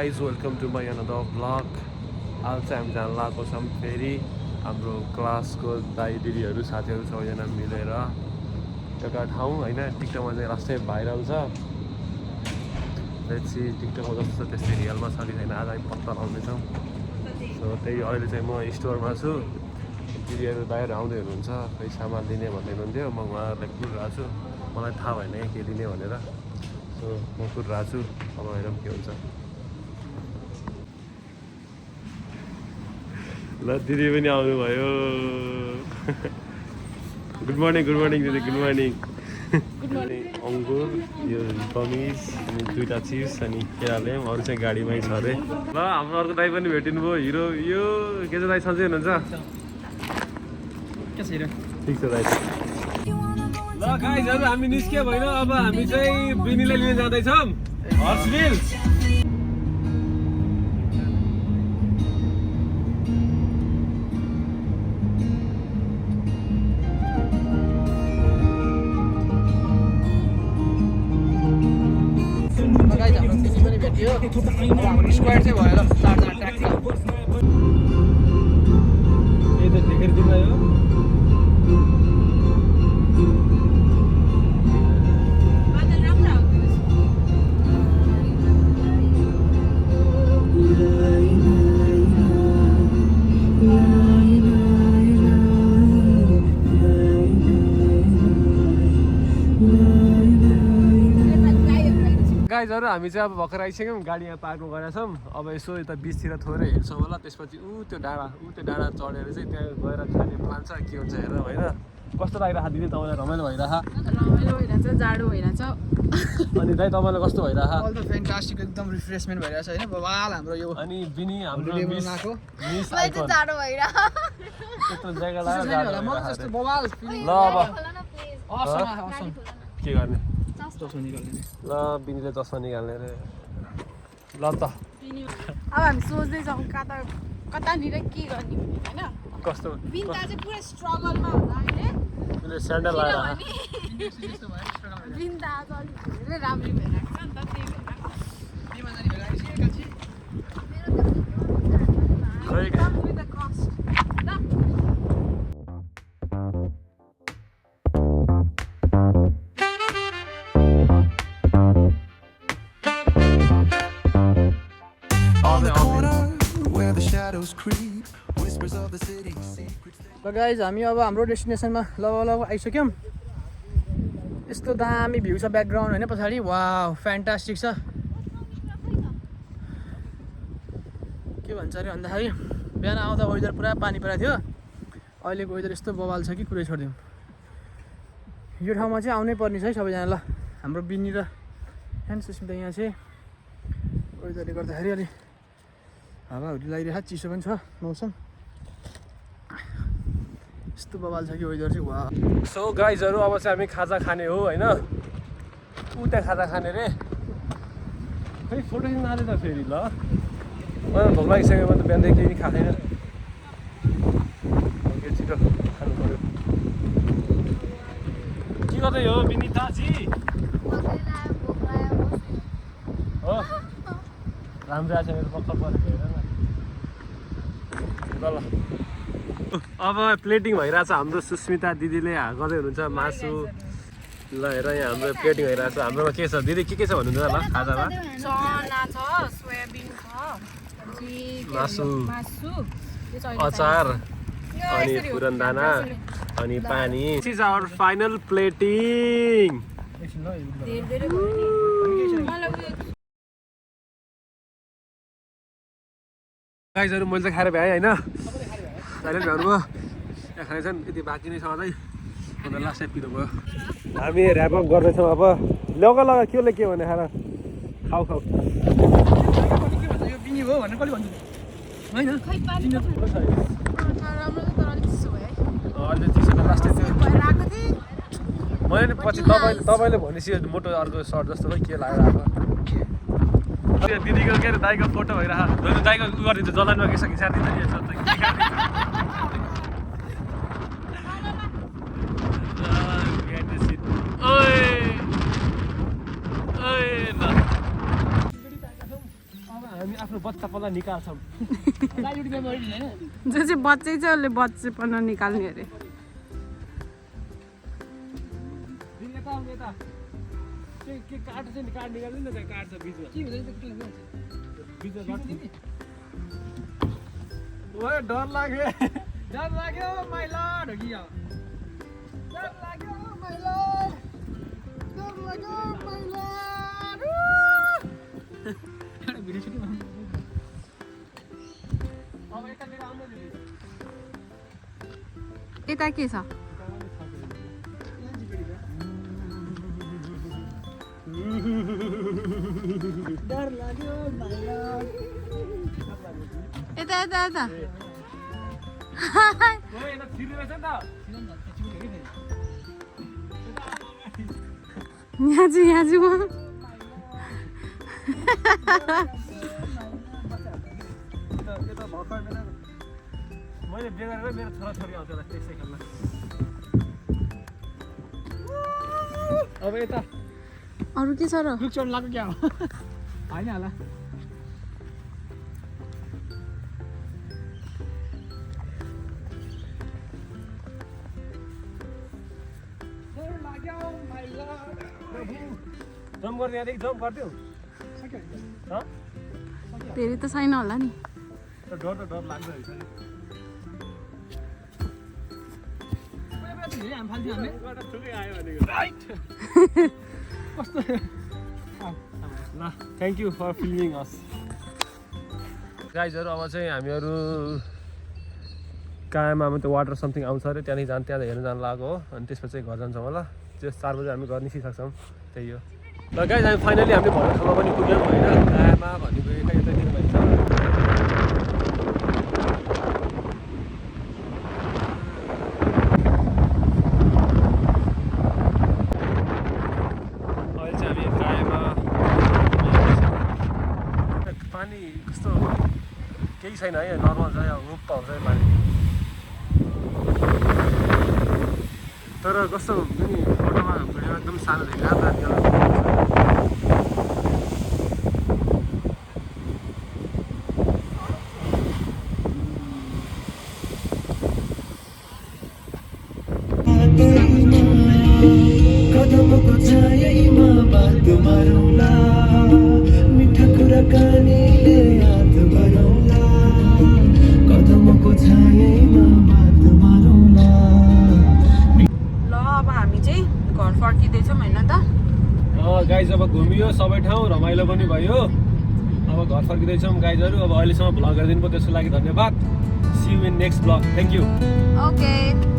guys, welcome to my another vlog. आज चाहिँ हामी जान लागेको छौँ फेरि हाम्रो क्लासको दाइ दिदीहरू साथीहरू सबैजना मिलेर एउटा ठाउँ होइन टिकटकमा चाहिँ लास्टै भाइरल छ त्यसपछि टिकटकमा जस्तो छ त्यस्तै रियलमा छ कि छैन आज हामी पत्ता लगाउनेछौँ सो त्यही अहिले चाहिँ म स्टोरमा छु दिदीहरू बाहिर आउँदै हुनुहुन्छ खै सामान लिने भन्दै हुनुहुन्थ्यो म उहाँहरूलाई कुरिरहेको छु मलाई थाहा भएन के लिने भनेर सो म कुरिरहेको छु अब हेरौँ के हुन्छ ल दिदी पनि आउनुभयो गुड मर्निङ दिदी गुड मर्निङ अङ्गुर यो कमिज अनि दुईवटा चिप्स अनि केराले अरू चाहिँ गाडीमै छ अरे ल हाम्रो अर्को दाइ पनि भेटिनु भयो हिरो यो के छ दाइ सन्चै हुनुहुन्छ ठिक छ दाइ ल गाइजहरू हामी निस्क्यो भएन अब हामी चाहिँ बिनीलाई लिन जाँदैछौँ हर्सभिल हाम्रो स्क्वाड चाहिँ भयो ल चारजना ट्र्याक छ यही त टिकट दिनुभयो गाइजहरू हामी चाहिँ अब भर्खर आइसक्यौँ गाडी यहाँ पार्कमा गएका छौँ अब यसो यता बिचतिर थोरै हेर्छौँ होला त्यसपछि त्यो डाँडा चढेर चाहिँ त्यहाँ गएर खाने प्लान छ के हुन्छ हेर होइन कस्तो लागिरहेको दिदी तपाईँलाई रमाइलो भइरहेछ जाडो भइरहेछ अनि दाइ तपाईँलाई कस्तो भइरहेछ अल द फ्यान्टास्टिक एकदम रिफ्रेसमेन्ट भइरहेछ हैन बवाल हाम्रो यो अनि बिनी हाम्रो मिस चाहिँ जाडो भइरहेछ त्यत्रो जग्गा लगाएर म जस्तो बवाल ल अब असम के गर्ने चस्मा निकाल्ने ल बिनीले चस्मा निकाल्ने रे ल त अब हामी सोच्दैछौँ कतानिर के गर्ने होइन कस्तो बिन्दा चाहिँ पुरै स्ट्रगलमा होला अहिले उसले स्यान्डल लगाएर बिन्दा आज अलिक धेरै राम्रो भइरहेको छ नि त त्यही भएर with the cost ल ल गाइज हामी अब हाम्रो डेस्टिनेसनमा लगभग आइसक्यौँ यस्तो दामी भ्यू छ ब्याकग्राउन्ड होइन पछाडि वाउ फ्यान्टास्टिक छ के भन्छ अरे भन्दाखेरि बिहान आउँदा वेदर पुरा पानी परेको थियो अहिलेको वेदर यस्तो बवाल छ कि कुरै छोडिदिउँ यो ठाउँमा चाहिँ आउनै पर्ने छ है सबैजना ल हाम्रो बिनी र फ्यान सुस्मिता यहाँ चाहिँ वेदरले गर्दाखेरि अलि हावाहुरी लागिरहेको चिसो पनि छ मौसम यस्तो बवाल छ कि वेदर चाहिँ वा सो गाइजहरू अब चाहिँ हामी खाजा खाने हो होइन उता खाजा खाने रे खै फोटो खिच्न आले त फेरि ल मलाई भोक लागिसक्यो भने त बिहानदेखि केही खाएको छैन छिटो खानु पऱ्यो के गर्दै हो बिनिताजी हो राम्रो आएको छ मेरो पक्का परेको हेर न ल अब प्लेटिङ भइरहेछ हाम्रो सुस्मिता दिदीले गर्दै हुनुहुन्छ मासु ल हेर यहाँ हाम्रो प्लेटिङ भइरहेछ हाम्रोमा के छ दिदी के छ भन्नुहुन्छ ल खाजामा चना छ सोयाबिन छ मासु अचार अनि पुरनदाना अनि पानी this is our final plating गाइजहरू मैले चाहिँ खाएर भ्याएँ होइन अहिले भ्याउनुभयो यहाँ खानेछन् यति बाँकी नै छ अझै अन्त लास्ट टाइम पिउनुभयो हामी ऱ्यापअप गर्दैछौँ अब लगा के भने खाएर खाऊ यो बिनी हो भनेर कहिले भन्छु होइन अहिले चिसो त लास्ट टाइम मैले नि पछि तपाईँले भनेपछि मोटो अर्को सर्ट जस्तो खै के लागेर आएको दिदीको के अरे दाइको फोटो भइरहेको दाइको उ गरिदिन्छ जलानमा के सकिन्छ दिन्छ नि आफ्नो बच्चापना निकाल्छौँ जो चाहिँ बच्चै छ उसले बच्चेपना निकाल्ने अरे के काठ चाहिँ काठ निकाल्दैन न काठ छ बिचमा ओए डर लाग्यो माइ लर्ड हो कि यो डर लाग्यो माइ लर्ड एउटा भिडियो सुटिङ अब यतातिर आउनु दिदी यता के छ डर लाग्यो माइ लर्ड यता यता यता ओए यता छिरी रहेछ नि त यहाँ छु म यता भर्खर मैले बिहे गरेर मेरो छोराछोरी आउँछ होला त्यसै खेल्न अब यता अरू के छ र रुख चढ्नु लाग्यो क्या हो होइन होला जम्प गर्ने यहाँदेखि जम्प गरिदिउँ धेरै त छैन होला नि डर त डर लाग्दो रहेछ नि हामी फाल्थ्यो हामीले एउटा ठुकै आयो भनेको कस्तो ल थ्याङ्क यू फर फिल्मिङ अस गाइजहरू अब चाहिँ हामीहरू कायमा त्यो वाटर समथिङ आउँछ अरे त्यहाँदेखि त्यहाँ हेर्न जानु लागेको हो अनि त्यसपछि घर जान्छौँ होला त्यो 4 बजी हामी घर निस्किसक्छौँ त्यही हो ल गाइज हामी फाइनली हामीले भन्ने ठाउँमा पनि पुग्यौँ होइन कायमा भनेको यतातिर भन्छ पानी कस्तो केही छैन है नर्मल छ हुप पाउँछ पानी तर कस्तो पनि फोटोमा भिडियोमा एकदम सानो देखिन्छ कदमको छायामा बात मारौँला मिठा कुराकानीले हात बढाउँला कदमको छायामा बात मारौँला ल अब हामी चाहिँ घर फर्किँदैछौँ होइन त गाइज अब घुमियो सबै ठाउँ रमाइलो पनि भयो अब घर फर्किँदैछौँ गाइजहरू अब अहिलेसम्म भ्लग गरिदिनु भयो त्यसको लागि धन्यवाद see you in next vlog thank you okay